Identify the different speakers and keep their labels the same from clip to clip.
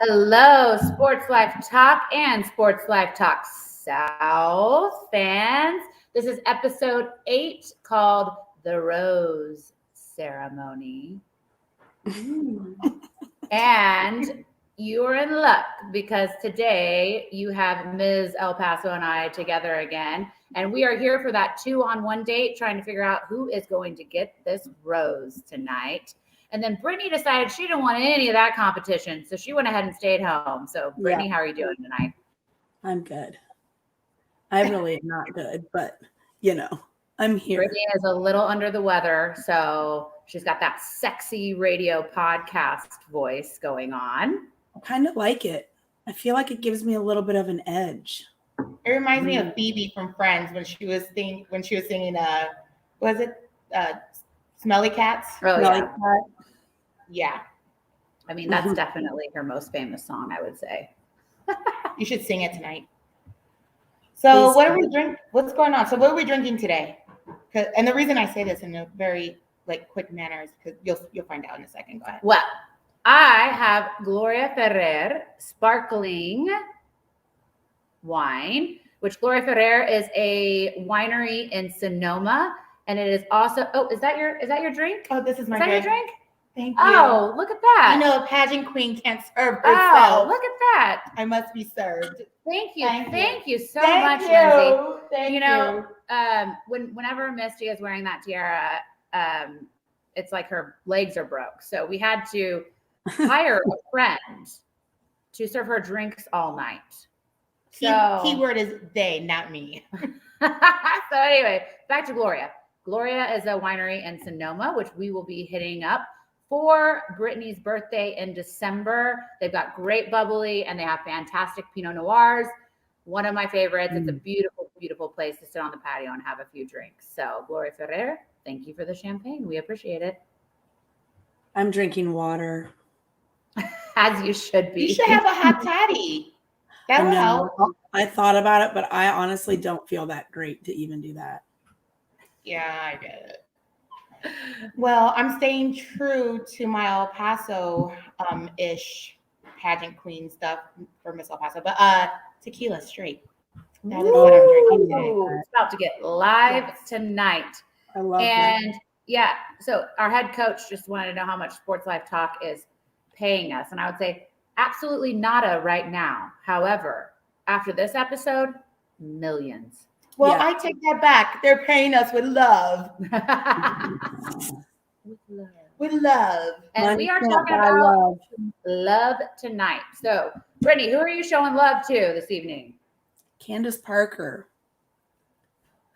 Speaker 1: Hello, Sports Life Talk and Sports Life Talk South fans. This is episode 8 called The Rose Ceremony. And you are in luck because today you have Ms. El Paso and I together again. And we are here for that 2-on-1 date, trying to figure out who is going to get this rose tonight. And then Brittany decided she didn't want any of that competition, so she went ahead and stayed home. So, Brittany, How are you doing tonight?
Speaker 2: I'm good. I'm really not good, but, I'm here.
Speaker 1: Brittany is a little under the weather, so she's got that sexy radio podcast voice going on.
Speaker 2: I kind of like it. I feel like it gives me a little bit of an edge.
Speaker 3: It reminds me of Phoebe from Friends when she was singing. Was it Smelly Cats?
Speaker 1: Oh,
Speaker 2: Smelly
Speaker 1: yeah.
Speaker 2: Cat.
Speaker 3: Yeah.
Speaker 1: I mean, that's definitely her most famous song, I would say.
Speaker 3: You should sing it tonight. So what are we drinking? What's going on? So what are we drinking today? And the reason I say this in a very quick manner is because you'll find out in a second. Go ahead.
Speaker 1: Well, I have Gloria Ferrer sparkling wine, which Gloria Ferrer is a winery in Sonoma, and it is also. Oh, is that your drink?
Speaker 3: Oh, this is my
Speaker 1: drink.
Speaker 3: drink.
Speaker 1: Your drink?
Speaker 3: Thank you.
Speaker 1: Oh, look at that.
Speaker 3: A pageant queen can't serve herself.
Speaker 1: Oh, look at that.
Speaker 3: I must be served.
Speaker 1: Thank you so
Speaker 3: Thank
Speaker 1: much,
Speaker 3: you.
Speaker 1: Lindsay.
Speaker 3: Thank you.
Speaker 1: Whenever Misty is wearing that tiara, it's like her legs are broke. So we had to hire a friend to serve her drinks all night. So
Speaker 3: Keyword is they, not me.
Speaker 1: So anyway, back to Gloria. Gloria is a winery in Sonoma, which we will be hitting up for Brittany's birthday in December. They've got great bubbly and they have fantastic Pinot Noirs. One of my favorites. It's a beautiful, beautiful place to sit on the patio and have a few drinks. So Gloria Ferrer, thank you for the champagne. We appreciate it.
Speaker 2: I'm drinking water.
Speaker 1: As you should be.
Speaker 3: You should have a hot toddy. That would help.
Speaker 2: I thought about it, but I honestly don't feel that great to even do that.
Speaker 3: Yeah, I get it. Well, I'm staying true to my El Paso ish pageant queen stuff for Miss El Paso, but tequila straight. That is what I'm drinking today.
Speaker 1: It's about to get live tonight.
Speaker 2: I love
Speaker 1: And yeah, so our head coach just wanted to know how much Sports Life Talk is paying us. And I would say absolutely nada right now. However, after this episode, millions.
Speaker 3: Well, I take that back. They're paying us with love. With love.
Speaker 1: And we are talking about love tonight. So, Brittany, who are you showing love to this evening?
Speaker 2: Candace Parker.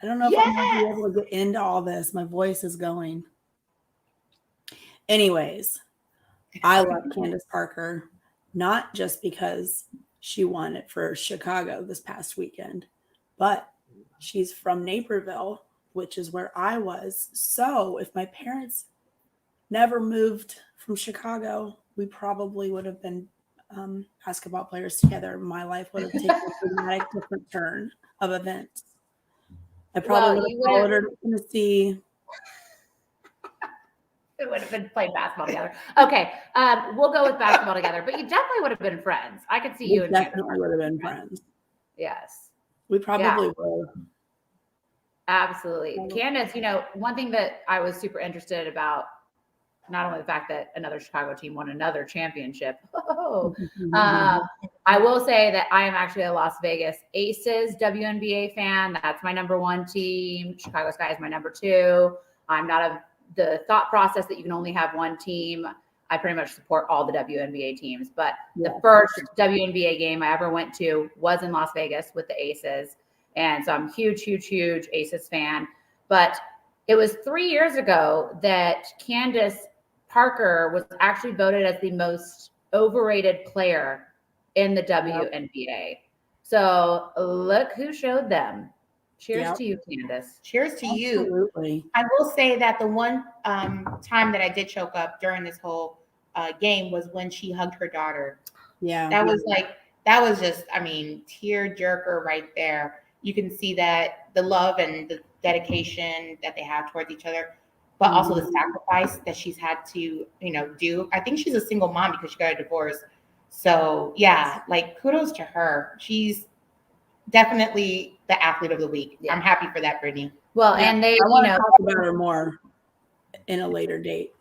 Speaker 2: I don't know if I'm going to be able to get into all this. My voice is going. Anyways, I love Candace Parker, not just because she won it for Chicago this past weekend, but she's from Naperville, which is where I was. So if my parents never moved from Chicago, we probably would have been basketball players together. My life would have taken a dramatic different turn of events. I probably would have followed her to Tennessee.
Speaker 1: It would have been playing basketball together. Okay, we'll go with basketball together, but you definitely would have been friends. I could see you and
Speaker 2: definitely would have been friends.
Speaker 1: Yes.
Speaker 2: We probably would.
Speaker 1: Absolutely. Candace, one thing that I was super interested about, not only the fact that another Chicago team won another championship. I will say that I am actually a Las Vegas Aces WNBA fan. That's my number 1 team. Chicago Sky is my number 2. I'm not the thought process that you can only have one team. I pretty much support all the WNBA teams, but the first WNBA game I ever went to was in Las Vegas with the Aces. And so I'm huge, huge, huge Aces fan. But it was 3 years ago that Candace Parker was actually voted as the most overrated player in the WNBA. So look who showed them. Cheers to you, Candace.
Speaker 3: Cheers to
Speaker 2: Absolutely.
Speaker 3: you. I will say that the one time that I did choke up during this whole game was when she hugged her daughter.
Speaker 2: Yeah.
Speaker 3: That was just, tear jerker right there. You can see that the love and the dedication that they have towards each other, but also the sacrifice that she's had to, do. I think she's a single mom because she got a divorce. So yeah, like kudos to her. She's definitely the athlete of the week.
Speaker 1: Yeah.
Speaker 3: I'm happy for that, Brittany.
Speaker 1: Well,
Speaker 2: Yeah,
Speaker 1: and they,
Speaker 2: I want to talk about her more in a later date.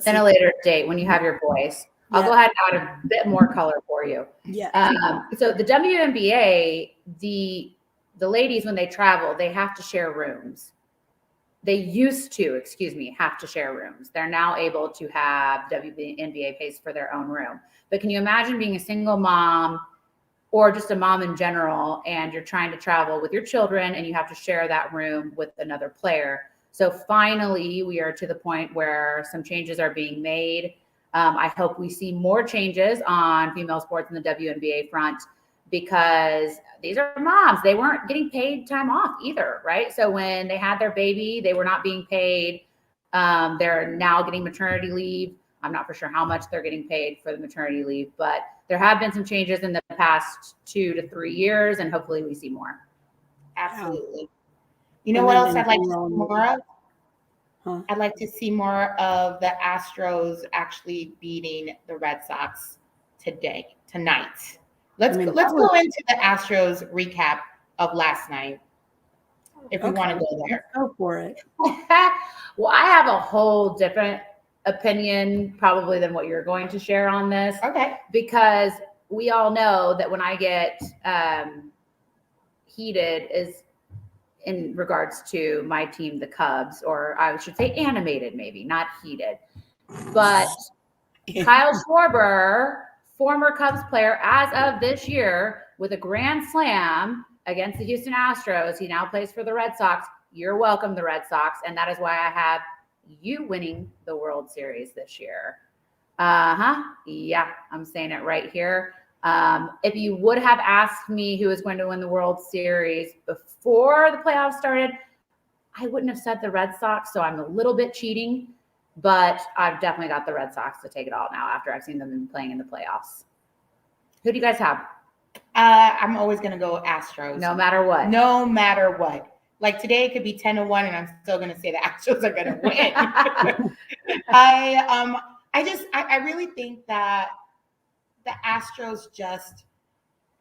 Speaker 1: in a later date when you have your voice. I'll go ahead and add a bit more color for you.
Speaker 2: Yeah.
Speaker 1: So the WNBA, the ladies, when they travel, they have to share rooms. They used to, have to share rooms. They're now able to have WNBA pays for their own room. But can you imagine being a single mom or just a mom in general, and you're trying to travel with your children and you have to share that room with another player? So finally, we are to the point where some changes are being made. I hope we see more changes on female sports in the WNBA front, because these are moms. They weren't getting paid time off either, right? So when they had their baby, they were not being paid. They're now getting maternity leave. I'm not for sure how much they're getting paid for the maternity leave, but there have been some changes in the past 2 to 3 years, and hopefully we see more.
Speaker 3: Absolutely. You know what else I'd like to see more of? I'd like to see more of the Astros actually beating the Red Sox tonight. Let's go into the Astros recap of last night, if we want to go there.
Speaker 2: Let's go for it.
Speaker 1: Well, I have a whole different opinion probably than what you're going to share on this.
Speaker 3: Okay.
Speaker 1: Because we all know that when I get heated is in regards to my team, the Cubs, or I should say animated, maybe not heated. But Kyle Schwarber, former Cubs player as of this year, with a grand slam against the Houston Astros. He now plays for the Red Sox. You're welcome, the Red Sox. And that is why I have you winning the World Series this year. Yeah, I'm saying it right here. If you would have asked me who was going to win the World Series before the playoffs started, I wouldn't have said the Red Sox. So I'm a little bit cheating, but I've definitely got the Red Sox to take it all now after I've seen them playing in the playoffs. Who do you guys have?
Speaker 3: I'm always going to go Astros.
Speaker 1: No matter what.
Speaker 3: No matter what. Like today, it could be 10-1, and I'm still going to say the Astros are going to win. I really think that the Astros, just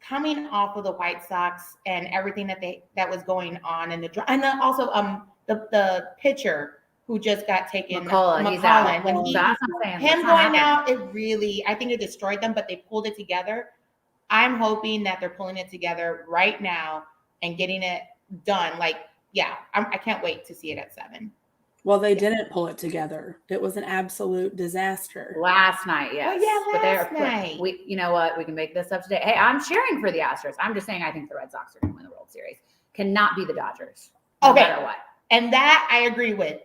Speaker 3: coming off of the White Sox and everything that was going on in and then also the pitcher who just got taken,
Speaker 1: McCullough, he's out.
Speaker 3: Him going out, I think it destroyed them, but they pulled it together. I'm hoping that they're pulling it together right now and getting it done. Like, yeah, I can't wait to see it at 7.
Speaker 2: Well, they didn't pull it together. It was an absolute disaster.
Speaker 1: Last night, yes.
Speaker 3: Oh, yeah, last night.
Speaker 1: You know what? We can make this up today. Hey, I'm cheering for the Astros. I'm just saying I think the Red Sox are going to win the World Series. Cannot be the Dodgers. No matter what. And
Speaker 3: that I agree with.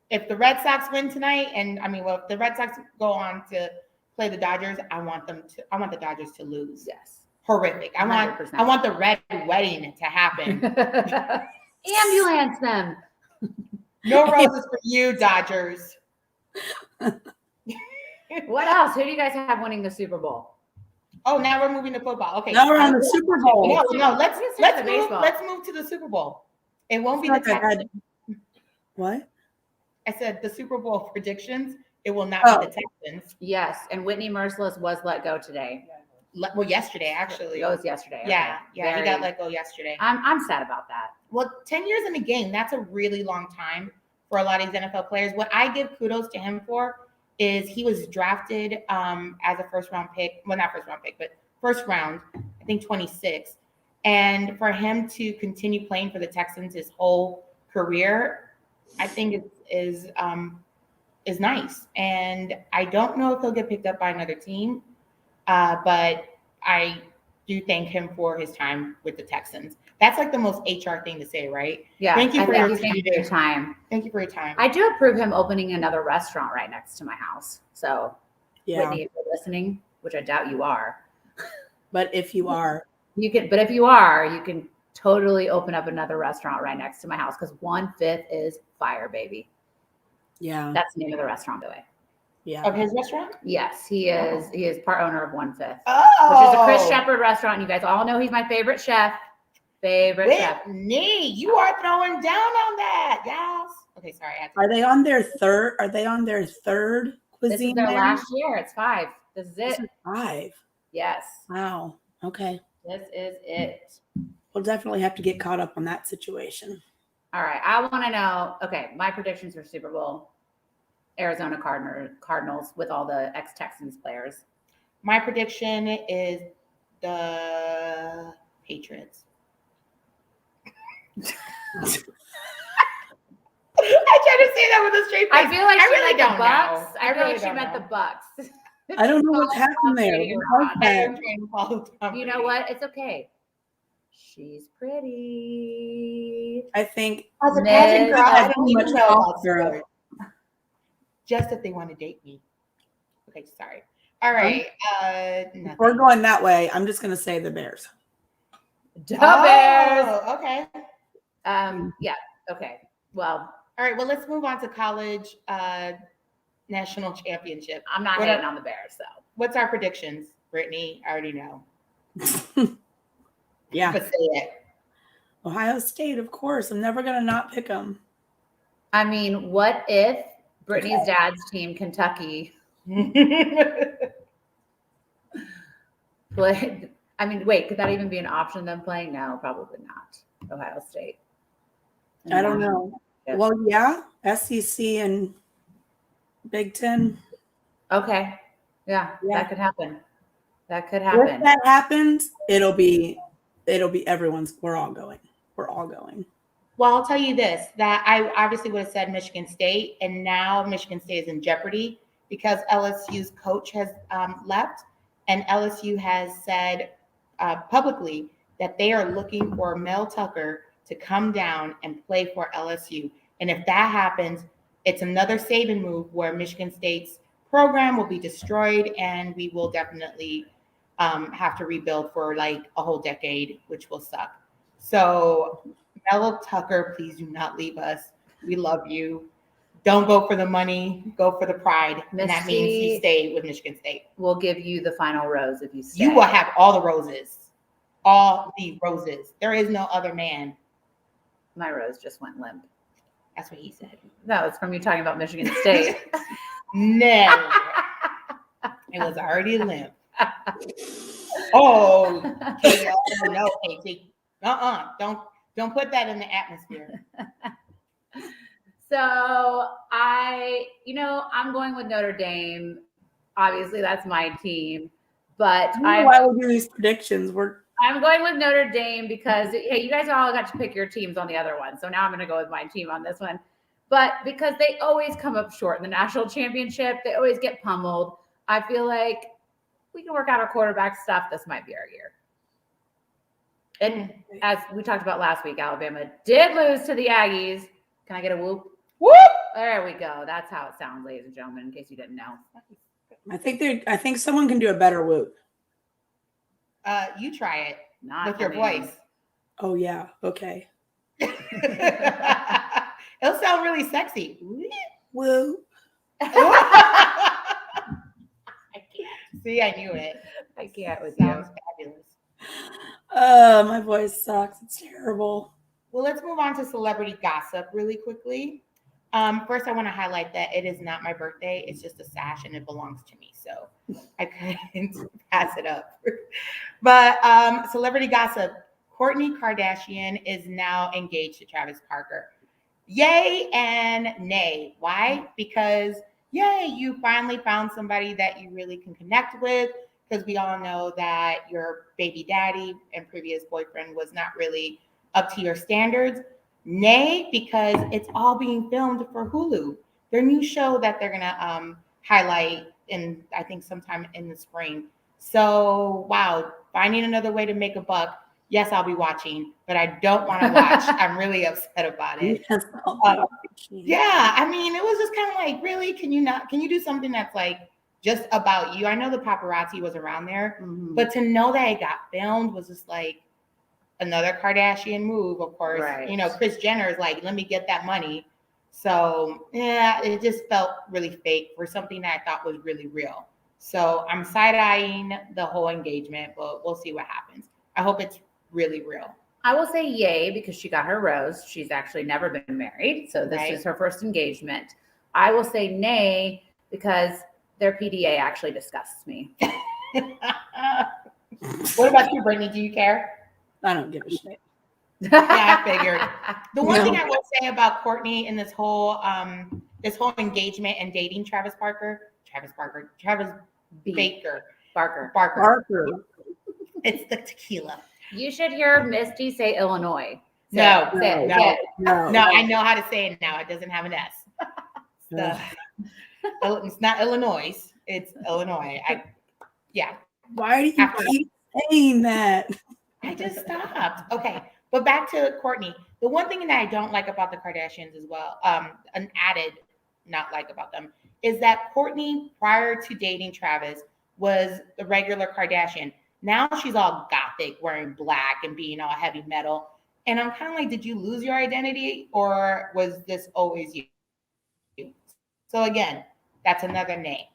Speaker 3: If the Red Sox win tonight, if the Red Sox go on to play the Dodgers, I want the Dodgers to lose.
Speaker 1: Yes.
Speaker 3: Horrific. I want the red wedding to happen.
Speaker 1: Ambulance them.
Speaker 3: No roses for you, Dodgers.
Speaker 1: What else? Who do you guys have winning the Super Bowl?
Speaker 3: Oh, now we're moving to football. Okay.
Speaker 2: Now we're on the Super Bowl.
Speaker 3: No. Let's move to the Super Bowl. It won't be the Texans.
Speaker 2: What?
Speaker 3: I said the Super Bowl predictions. It will not be the Texans.
Speaker 1: Yes, and Whitney Merciless was let go today.
Speaker 3: Well, yesterday, actually.
Speaker 1: It was yesterday.
Speaker 3: Yeah, okay. He got let go yesterday.
Speaker 1: I'm sad about that.
Speaker 3: Well, 10 years in the game, that's a really long time for a lot of these NFL players. What I give kudos to him for is he was drafted as a first-round pick. Well, not first-round pick, but first round, I think 26. And for him to continue playing for the Texans his whole career, I think is nice. And I don't know if he'll get picked up by another team, but I do thank him for his time with the Texans. That's like the most HR thing to say, right?
Speaker 1: Yeah.
Speaker 3: Thank you for your
Speaker 1: time.
Speaker 3: Thank you for your time.
Speaker 1: I do approve him opening another restaurant right next to my house. So,
Speaker 2: yeah.
Speaker 1: Whitney, if you're listening, which I doubt you are.
Speaker 2: But if you are,
Speaker 1: you can totally open up another restaurant right next to my house, because 1/5 is fire, baby.
Speaker 2: Yeah.
Speaker 1: That's the name of the restaurant, by the way.
Speaker 2: Yeah.
Speaker 3: Of his restaurant?
Speaker 1: Yes, he is. He is part owner of 1/5,
Speaker 3: Oh,
Speaker 1: which is a Chris Shepherd restaurant. You guys all know he's my favorite chef. Chef.
Speaker 3: Whitney, you are throwing down on that. Yes. Okay, sorry.
Speaker 2: Are they on their third? Are they on their third cuisine?
Speaker 1: This is their last year. It's 5. This is it.
Speaker 2: 5.
Speaker 1: Yes.
Speaker 2: Wow. Okay.
Speaker 1: This is it.
Speaker 2: We'll definitely have to get caught up on that situation.
Speaker 1: All right. I want to know. Okay. My predictions for Super Bowl: Arizona Cardinals with all the ex-Texans players.
Speaker 3: My prediction is the Patriots. I tried to say that with a straight face.
Speaker 1: I feel like she
Speaker 3: really
Speaker 1: meant
Speaker 3: don't
Speaker 1: the Bucks.
Speaker 3: know.
Speaker 1: I feel
Speaker 3: really
Speaker 1: like she
Speaker 3: don't
Speaker 1: meant
Speaker 3: know.
Speaker 1: the Bucks.
Speaker 2: I don't know what's happened there.
Speaker 1: Brady
Speaker 2: What was
Speaker 3: I
Speaker 2: that?
Speaker 3: am trying to follow Tom
Speaker 1: You know
Speaker 3: Brady.
Speaker 1: what? It's okay. She's pretty.
Speaker 2: I think
Speaker 3: As a
Speaker 1: Miss-
Speaker 3: pageant girl, I
Speaker 2: Too
Speaker 3: don't even
Speaker 2: much
Speaker 3: know
Speaker 2: golf,
Speaker 3: about
Speaker 2: girl.
Speaker 3: sports. Just if they want to date me. Okay, sorry. All right.
Speaker 2: If we're going that way, I'm just gonna say the Bears.
Speaker 1: The Bears.
Speaker 3: Okay.
Speaker 1: Yeah. Okay. Well,
Speaker 3: All right. Well, let's move on to college national championship.
Speaker 1: I'm not
Speaker 3: What
Speaker 1: hating
Speaker 3: are-
Speaker 1: on the Bears, though.
Speaker 3: What's our predictions, Brittany? I already know.
Speaker 2: Yeah.
Speaker 3: But say it.
Speaker 2: Ohio State, of course. I'm never gonna not pick them.
Speaker 1: I mean, what if Brittany's dad's team, Kentucky, played? I mean, wait, could that even be an option? Them playing? No, probably not. Ohio State.
Speaker 2: I don't know.
Speaker 1: Yeah.
Speaker 2: Well, yeah, SEC and Big Ten.
Speaker 1: Okay. Yeah,
Speaker 2: Yeah.
Speaker 1: that could happen. That could
Speaker 2: If
Speaker 1: happen.
Speaker 2: that happens, it'll be everyone's. We're all going. We're all going.
Speaker 3: Well, I'll tell you this, that I obviously would have said Michigan State, and now Michigan State is in jeopardy because LSU's coach has left, and LSU has said publicly that they are looking for Mel Tucker to come down and play for LSU. And if that happens, it's another Saban move where Michigan State's program will be destroyed, and we will definitely have to rebuild for like a whole decade, which will suck. So Mel Tucker, please do not leave us. We love you. Don't go for the money, go for the pride. And that means you
Speaker 1: Misty-
Speaker 3: stay with Michigan State.
Speaker 1: We'll give you the final rose if you stay.
Speaker 3: You will have all the roses. All the roses. There is no other man.
Speaker 1: My rose just went limp.
Speaker 3: That's what he said.
Speaker 1: No, it's from you talking about Michigan State.
Speaker 3: No. It was already limp. Oh, Katie, no, Katie. Don't put that in the atmosphere.
Speaker 1: So I'm going with Notre Dame. Obviously, that's my team. But
Speaker 2: I don't know why we do these predictions.
Speaker 1: I'm going with Notre Dame because, hey, you guys all got to pick your teams on the other one. So now I'm going to go with my team on this one. But because they always come up short in the national championship, they always get pummeled. I feel like we can work out our quarterback stuff. This might be our year. And as we talked about last week, Alabama did lose to the Aggies. Can I get a whoop?
Speaker 3: Whoop!
Speaker 1: There we go. That's how it sounds, ladies and gentlemen, in case you didn't know.
Speaker 2: I think someone can do a better whoop.
Speaker 3: You try it
Speaker 1: Not
Speaker 3: with your
Speaker 1: me.
Speaker 3: voice.
Speaker 2: Oh yeah. Okay.
Speaker 3: It'll sound really sexy.
Speaker 2: Woo.
Speaker 3: I can't. See, I knew it.
Speaker 1: I can't with
Speaker 3: Sounds
Speaker 1: you.
Speaker 3: fabulous.
Speaker 2: My voice sucks. It's terrible.
Speaker 3: Well, let's move on to celebrity gossip really quickly. First, I want to highlight that it is not my birthday. It's just a sash and it belongs to me. So I couldn't pass it up. But celebrity gossip. Kourtney Kardashian is now engaged to Travis Parker. Yay and nay. Why? Because yay, you finally found somebody that you really can connect with. Because we all know that your baby daddy and previous boyfriend was not really up to your standards. Nay, because it's all being filmed for Hulu, their new show that they're gonna highlight in, I think, sometime in the spring. So wow, finding another way to make a buck. Yes, I'll be watching, but I don't want to watch. I'm really upset about it.
Speaker 2: Yes,
Speaker 3: Yeah, I mean, it was just kind of like, really, can you do something that's like just about you? I know the paparazzi was around there, but to know that it got filmed was just like another Kardashian move, of course.
Speaker 1: Right.
Speaker 3: You know, Kris Jenner is like, let me get that money. So yeah, it just felt really fake for something that I thought was really real. So I'm side-eyeing the whole engagement, but we'll see what happens. I hope it's really real.
Speaker 1: I will say yay because she got her rose. She's actually never been married, so this
Speaker 3: Right.
Speaker 1: is her first engagement. I will say nay because their PDA actually disgusts me.
Speaker 3: What about you, Brittany? Do you care?
Speaker 2: I don't give a shit.
Speaker 3: Yeah, I figured. The one thing I will say about Kourtney in this whole engagement and dating Travis Baker. Barker. It's the tequila.
Speaker 1: You should hear Misty say Illinois.
Speaker 3: No,
Speaker 2: No.
Speaker 3: I know how to say it now. It doesn't have an S. It's not Illinois. It's Illinois.
Speaker 2: Why do you keep saying that?
Speaker 3: I just stopped. Okay. But back to Kourtney. The one thing that I don't like about the Kardashians as well, an added not like about them, is that Kourtney, prior to dating Travis, was the regular Kardashian. Now she's all gothic, wearing black and being all heavy metal. And I'm kind of like, did you lose your identity or was this always you? So again, that's another name.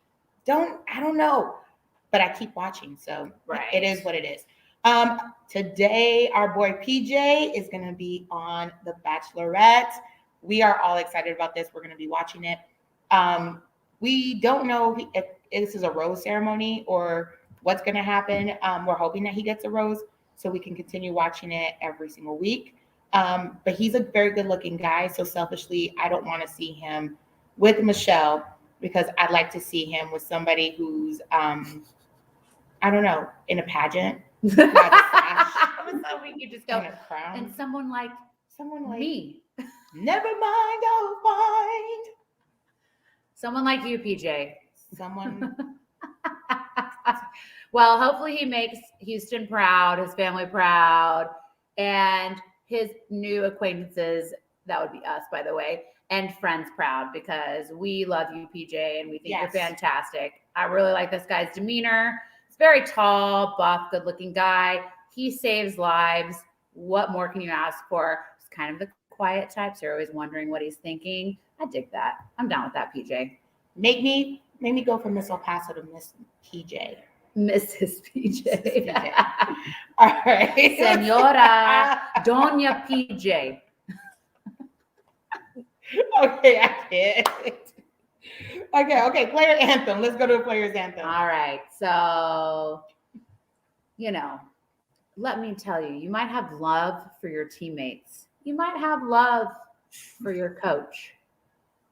Speaker 3: I don't know, but I keep watching. So It is what it is. Today, our boy PJ is going to be on The Bachelorette. We are all excited about this. We're going to be watching it. We don't know if this is a rose ceremony or what's going to happen. We're hoping that he gets a rose so we can continue watching it every single week. But he's a very good looking guy. So selfishly, I don't want to see him with Michelle because I'd like to see him with somebody who's, I don't know, in a pageant.
Speaker 1: I was hoping you just go
Speaker 3: in a crown.
Speaker 1: And someone like me.
Speaker 3: Never mind, I'll find
Speaker 1: someone like you, PJ.
Speaker 3: Someone.
Speaker 1: Well, hopefully he makes Houston proud, his family proud, and his new acquaintances, that would be us, by the way, and friends proud because we love you, PJ, and we think you're fantastic. I really like this guy's demeanor. He's very tall, buff, good-looking guy. He saves lives. What more can you ask for? He's kind of the quiet type, so you're always wondering what he's thinking. I dig that. I'm down with that, PJ.
Speaker 3: Make me go from Miss El Paso to Miss PJ.
Speaker 1: Mrs. PJ.
Speaker 3: All right.
Speaker 1: Senora Doña PJ.
Speaker 3: Okay, I get it. Okay. Player anthem. Let's go to a player's anthem.
Speaker 1: All right. So, let me tell you, you might have love for your teammates. You might have love for your coach,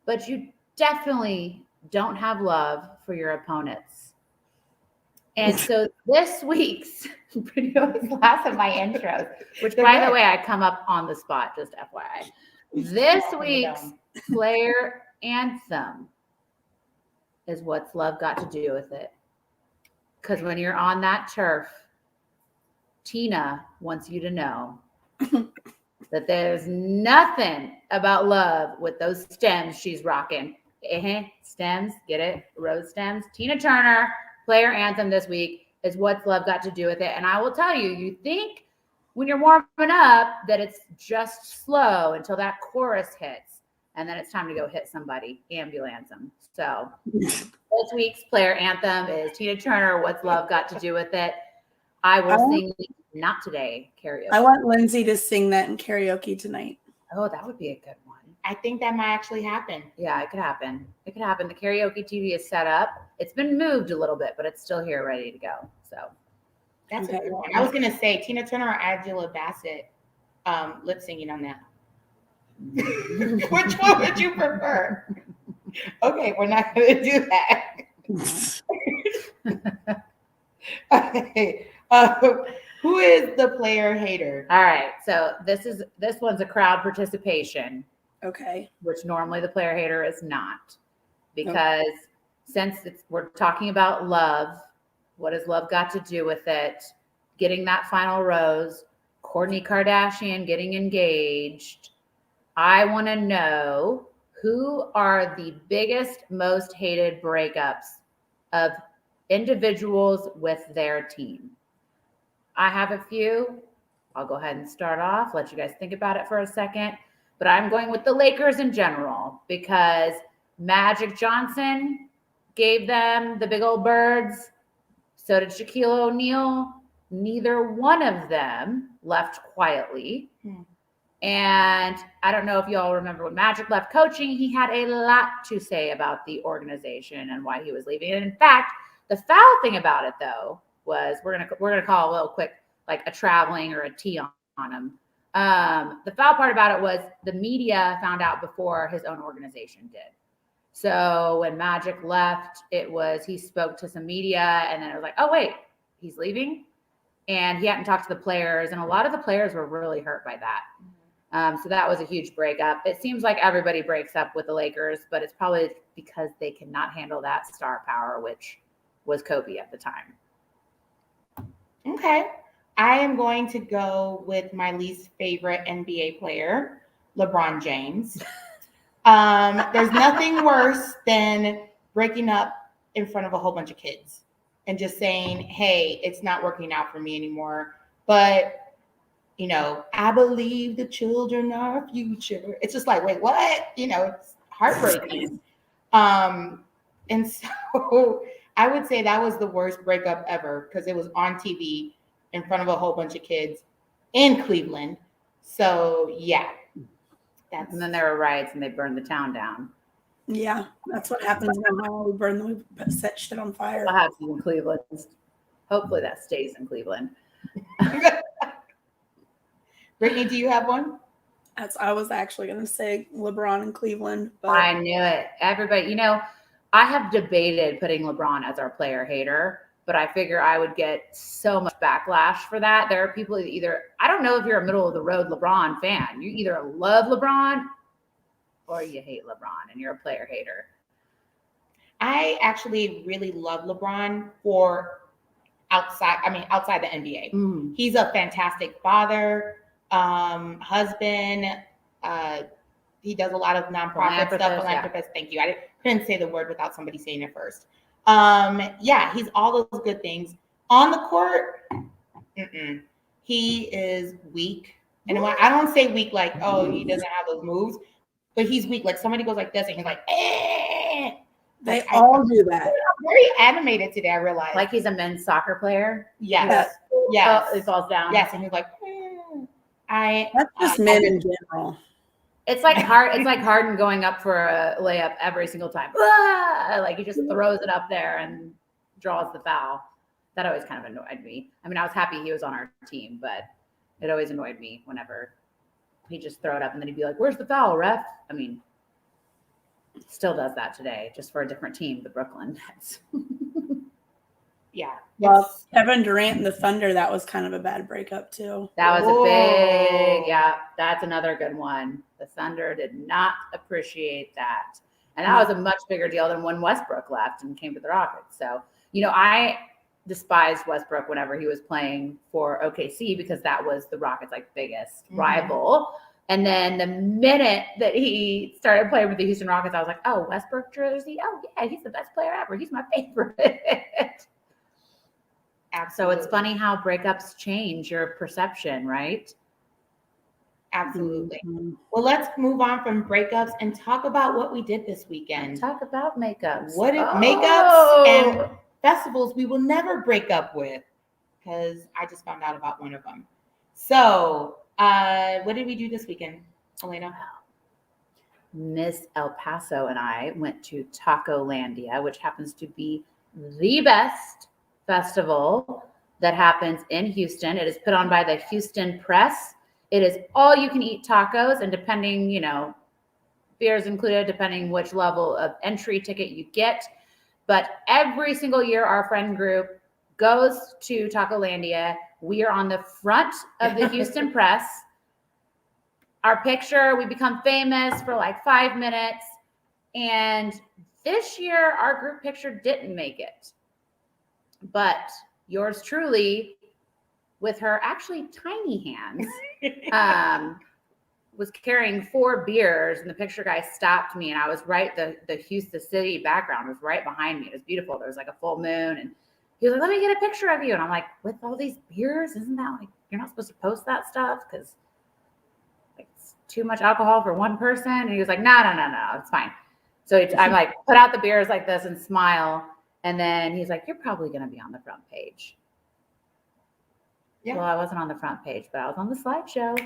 Speaker 1: but you definitely don't have love for your opponents. And so this week's, Brittany always laughs at my intros, which by the way, I come up on the spot, just FYI. This week's player anthem is What's Love Got to Do with It? Because when you're on that turf, Tina wants you to know that there's nothing about love with those stems she's rocking. Stems, get it? Rose stems. Tina Turner, player anthem this week is What's Love Got to Do with It? And I will tell you, you think when you're warming up that it's just slow until that chorus hits, and then it's time to go hit somebody. Ambulance them. So this week's player anthem is Tina Turner, What's Love Got to Do with It? I will sing Not Today karaoke.
Speaker 2: I want Lindsay to sing that in karaoke tonight.
Speaker 1: Oh, that would be a good one.
Speaker 3: I think that might actually happen.
Speaker 1: Yeah, it could happen. It could happen. The karaoke TV is set up. It's been moved a little bit, but it's still here ready to go. So
Speaker 3: that's a good one. I was going to say Tina Turner or Angela Bassett lip singing on that. Which one would you prefer? Okay, we're not going to do that. Okay. Who is the player hater?
Speaker 1: All right. So this one's a crowd participation.
Speaker 2: Okay.
Speaker 1: Which normally the player hater is not. Because since we're talking about love, what has love got to do with it? Getting that final rose, Kourtney Kardashian getting engaged. I want to know who are the biggest, most hated breakups of individuals with their team. I have a few. I'll go ahead and start off, let you guys think about it for a second. But I'm going with the Lakers in general because Magic Johnson gave them the big old birds. So did Shaquille O'Neal. Neither one of them left quietly. And I don't know if y'all remember when Magic left coaching, he had a lot to say about the organization and why he was leaving. And in fact, The foul thing about it, though, was we're gonna call a little quick, like a traveling or a T on him. The foul part about it was the media found out before his own organization did. So when Magic left, he spoke to some media, and then it was like, oh wait, he's leaving, and he hadn't talked to the players, and a lot of the players were really hurt by that. So that was a huge breakup. It seems like everybody breaks up with the Lakers, but it's probably because they cannot handle that star power, which was Kobe at the time.
Speaker 3: Okay. I am going to go with my least favorite NBA player, LeBron James. There's nothing worse than breaking up in front of a whole bunch of kids and just saying, hey, it's not working out for me anymore. But, I believe the children are our future. It's just like, wait, what? It's heartbreaking. And so I would say that was the worst breakup ever because it was on TV in front of a whole bunch of kids in Cleveland. So, yeah.
Speaker 1: And then there were riots and they burned the town down.
Speaker 2: Yeah, that's what happens when we set shit on fire.
Speaker 1: What happens in Cleveland? Hopefully that stays in Cleveland.
Speaker 3: Brittany, do you have one?
Speaker 2: I was actually going to say LeBron in Cleveland. But
Speaker 1: I knew it. Everybody, I have debated putting LeBron as our player hater, but I figure I would get so much backlash for that. There are people that I don't know if you're a middle of the road LeBron fan. You either love LeBron or you hate LeBron and you're a player hater.
Speaker 3: I actually really love LeBron for outside the NBA.
Speaker 1: Mm.
Speaker 3: He's a fantastic father, husband. He does a lot of nonprofit stuff. Philanthropist. Yeah. Thank you. I couldn't say the word without somebody saying it first. He's all those good things. On the court, he is weak. And I don't say weak like, oh, he doesn't have those moves, but he's weak. Like somebody goes like this and he's like, eh.
Speaker 2: They all do that.
Speaker 3: I'm very animated today, I realized.
Speaker 1: Like he's a men's soccer player.
Speaker 3: Yes. Yes.
Speaker 1: Oh, it falls down.
Speaker 3: Yes. And he's like,
Speaker 2: that's just men in general.
Speaker 1: It's like Harden going up for a layup every single time. Like he just throws it up there and draws the foul. That always kind of annoyed me. I was happy he was on our team, but it always annoyed me whenever he'd just throw it up and then he'd be like, where's the foul, ref? Still does that today, just for a different team, the Brooklyn Nets.
Speaker 3: Yeah.
Speaker 2: Well, Kevin Durant and the Thunder, that was kind of a bad breakup too.
Speaker 1: That was that's another good one. The Thunder did not appreciate that. And that was a much bigger deal than when Westbrook left and came to the Rockets. So, I despised Westbrook whenever he was playing for OKC because that was the Rockets' biggest rival. And then the minute that he started playing with the Houston Rockets, I was like, oh, Westbrook jersey? Oh, yeah, he's the best player ever. He's my favorite. So it's funny how breakups change your perception, right?
Speaker 3: Absolutely. Mm-hmm. Well, let's move on from breakups and talk about what we did this weekend.
Speaker 1: Talk about makeups.
Speaker 3: Makeups and festivals we will never break up with, because I just found out about one of them. So, what did we do this weekend, Elena?
Speaker 1: Miss El Paso and I went to Tacolandia, which happens to be the best festival that happens in Houston. It is put on by the Houston Press. It is all you can eat tacos, and depending, beers included, depending which level of entry ticket you get. But every single year, our friend group goes to Tacolandia. We are on the front of the Houston Press. Our picture, we become famous for 5 minutes. And this year, our group picture didn't make it. But yours truly, with her actually tiny hands, was carrying 4 beers, and the picture guy stopped me, and I was right, the Houston city background was right behind me. It was beautiful. There was a full moon, and he was like, let me get a picture of you. And I'm like, with all these beers, isn't that you're not supposed to post that stuff because it's too much alcohol for one person? And he was like, no, it's fine. So I'm put out the beers like this and smile. And then he's like, you're probably going to be on the front page. Yeah. Well, I wasn't on the front page, but I was on the slideshow.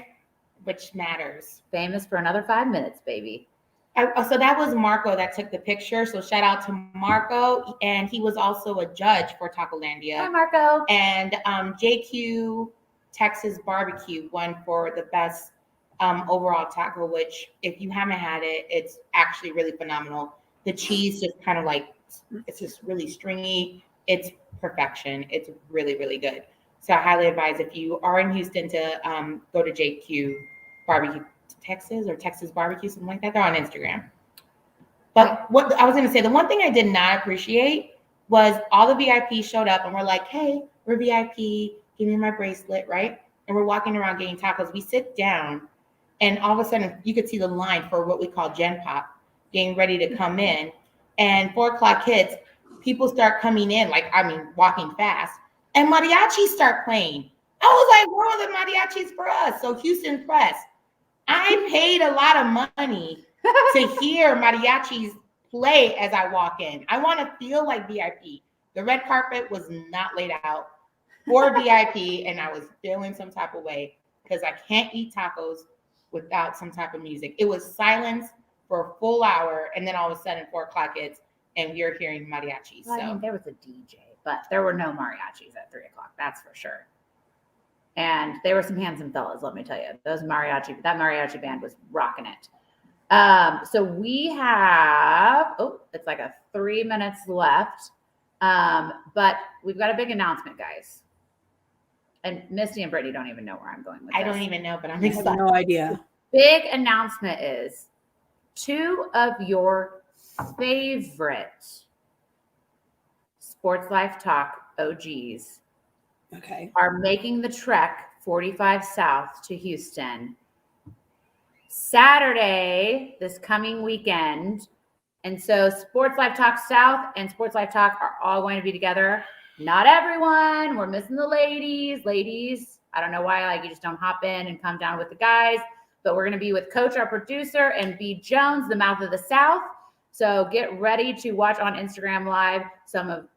Speaker 3: Which matters.
Speaker 1: Famous for another 5 minutes, baby.
Speaker 3: So that was Marco that took the picture. So shout out to Marco, and he was also a judge for Tacolandia.
Speaker 1: Hi, Marco.
Speaker 3: And JQ Texas Barbecue won for the best overall taco, which if you haven't had it, it's actually really phenomenal. The cheese just kind of like, it's just really stringy. It's perfection. It's really, really good. So I highly advise if you are in Houston to go to JQ Barbecue Texas or Texas Barbecue, something like that. They're on Instagram. But what I was going to say, the one thing I did not appreciate was all the VIPs showed up and we're like, hey, we're VIP. Give me my bracelet, right? And we're walking around getting tacos. We sit down and all of a sudden you could see the line for what we call Gen Pop getting ready to come in. And 4 o'clock hits, people start coming in, walking fast. And mariachis start playing. I was like, where are the mariachis for us? So Houston Press, I paid a lot of money to hear mariachis play as I walk in. I want to feel like VIP. The red carpet was not laid out for VIP, and I was feeling some type of way because I can't eat tacos without some type of music. It was silence for a full hour, and then all of a sudden 4 o'clock hits, and you're hearing mariachis.
Speaker 1: Well, I mean, there was a DJ, but there were no mariachis at 3 o'clock. That's for sure. And there were some handsome fellas, let me tell you. That mariachi band was rocking it. So we have, it's like 3 minutes left. But we've got a big announcement, guys. And Misty and Brittany don't even know where I'm going with this.
Speaker 3: I don't even know, but I'm
Speaker 2: I
Speaker 3: excited.
Speaker 2: have no idea.
Speaker 1: Big announcement is 2 of your favorite Sports Life Talk OGs are making the trek 45 South to Houston Saturday, this coming weekend. And so Sports Life Talk South and Sports Life Talk are all going to be together. Not everyone. We're missing the ladies. Ladies, I don't know why you just don't hop in and come down with the guys. But we're going to be with Coach, our producer, and B. Jones, the mouth of the South. So get ready to watch on Instagram Live some of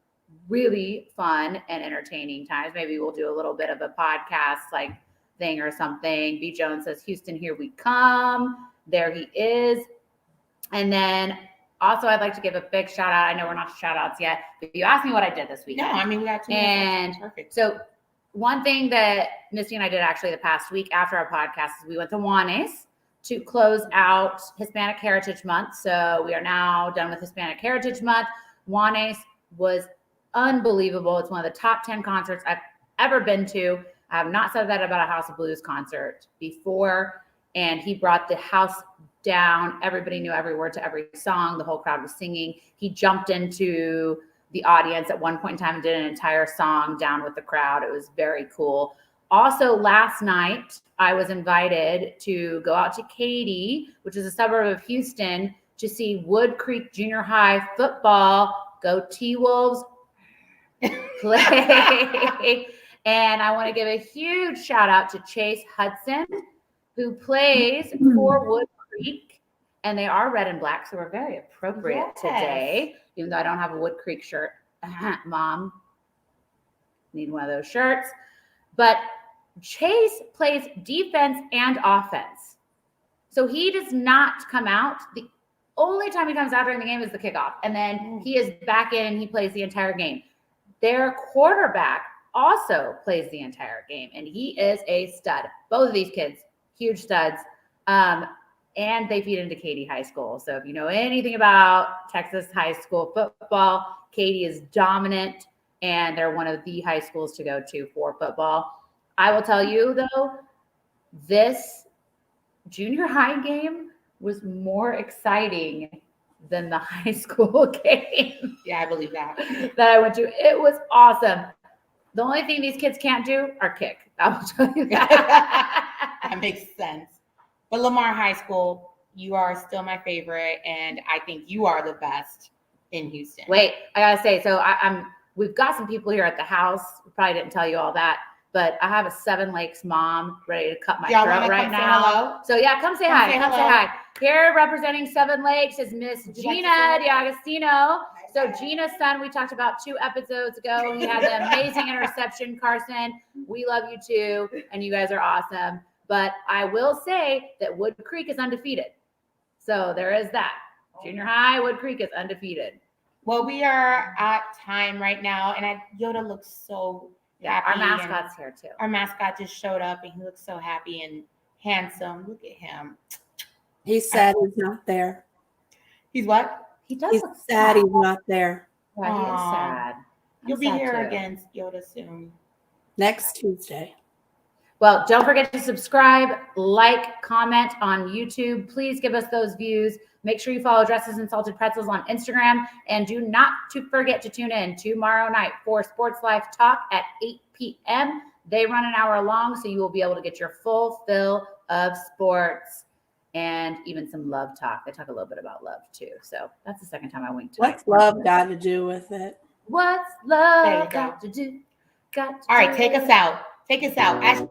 Speaker 1: really fun and entertaining times. Maybe we'll do a little bit of a podcast thing or something. B. Jones says, Houston, here we come. There he is. And then also I'd like to give a big shout out. I know we're not to shout outs yet, but you asked me what I did this weekend.
Speaker 3: No, I mean, we got 2
Speaker 1: And
Speaker 3: minutes. Perfect.
Speaker 1: So one thing that Misty and I did actually the past week after our podcast is we went to Juanes to close out Hispanic Heritage Month. So we are now done with Hispanic Heritage Month. Juanes was unbelievable. It's one of the top 10 concerts I've ever been to. I have not said that about a House of Blues concert before. And he brought the house down. Everybody knew every word to every song. The whole crowd was singing. He jumped into the audience at one point in time and did an entire song down with the crowd. It was very cool. Also, last night, I was invited to go out to Katy, which is a suburb of Houston, to see Wood Creek Junior High football. Go T-Wolves play. And I want to give a huge shout out to Chase Hudson, who plays for Wood Creek. And they are red and black, so we're very appropriate today, even though I don't have a Wood Creek shirt. Mom, need one of those shirts. But Chase plays defense and offense. So he does not come out. The only time he comes out during the game is the kickoff. And then he is back in and he plays the entire game. Their quarterback also plays the entire game, and he is a stud. Both of these kids, huge studs. And they feed into Katy High School. So if you know anything about Texas high school football, Katy is dominant, and they're one of the high schools to go to for football. I will tell you, though, this junior high game was more exciting than the high school game.
Speaker 3: Yeah, I believe that.
Speaker 1: That I went to. It was awesome. The only thing these kids can't do are kick. I will tell you that.
Speaker 3: That makes sense. But Lamar High School, you are still my favorite, and I think you are the best in Houston.
Speaker 1: Wait, I gotta say, so we've got some people here at the house. We probably didn't tell you all that, but I have a Seven Lakes mom ready to cut my throat right now.
Speaker 3: Hello?
Speaker 1: So yeah, come say hi. Come say
Speaker 3: hello.
Speaker 1: hi. Here representing Seven Lakes is Miss Gina D'Agostino. So Gina's son, we talked about 2 episodes ago. He had the amazing interception, Carson. We love you too, and you guys are awesome. But I will say that Wood Creek is undefeated. So there is that. Junior high, Wood Creek is undefeated.
Speaker 3: Well, we are at time right now, and Yoda looks so happy.
Speaker 1: Our mascot's here too.
Speaker 3: Our mascot just showed up, and he looks so happy and handsome. Look at him.
Speaker 2: He's sad he's not there.
Speaker 3: He's what?
Speaker 1: He does
Speaker 2: He's
Speaker 1: look
Speaker 2: sad he's not there.
Speaker 1: Yeah, he is
Speaker 3: Aw.
Speaker 1: sad.
Speaker 3: You'll
Speaker 1: I'm
Speaker 3: be
Speaker 1: sad
Speaker 3: here
Speaker 1: too.
Speaker 3: against Yoda soon.
Speaker 2: Next Tuesday.
Speaker 1: Well, don't forget to subscribe, like, comment on YouTube. Please give us those views. Make sure you follow Dresses and Salted Pretzels on Instagram. And do not to forget to tune in tomorrow night for Sports Life Talk at 8 p.m. They run an hour long, so you will be able to get your full fill of sports and even some love talk. They talk a little bit about love, too. So that's the second time I winked tonight.
Speaker 2: What's love got to do with it?
Speaker 1: What's
Speaker 3: There you
Speaker 1: love
Speaker 3: go.
Speaker 1: got to do? Got to
Speaker 3: All right,
Speaker 1: do.
Speaker 3: take us out. Take us out.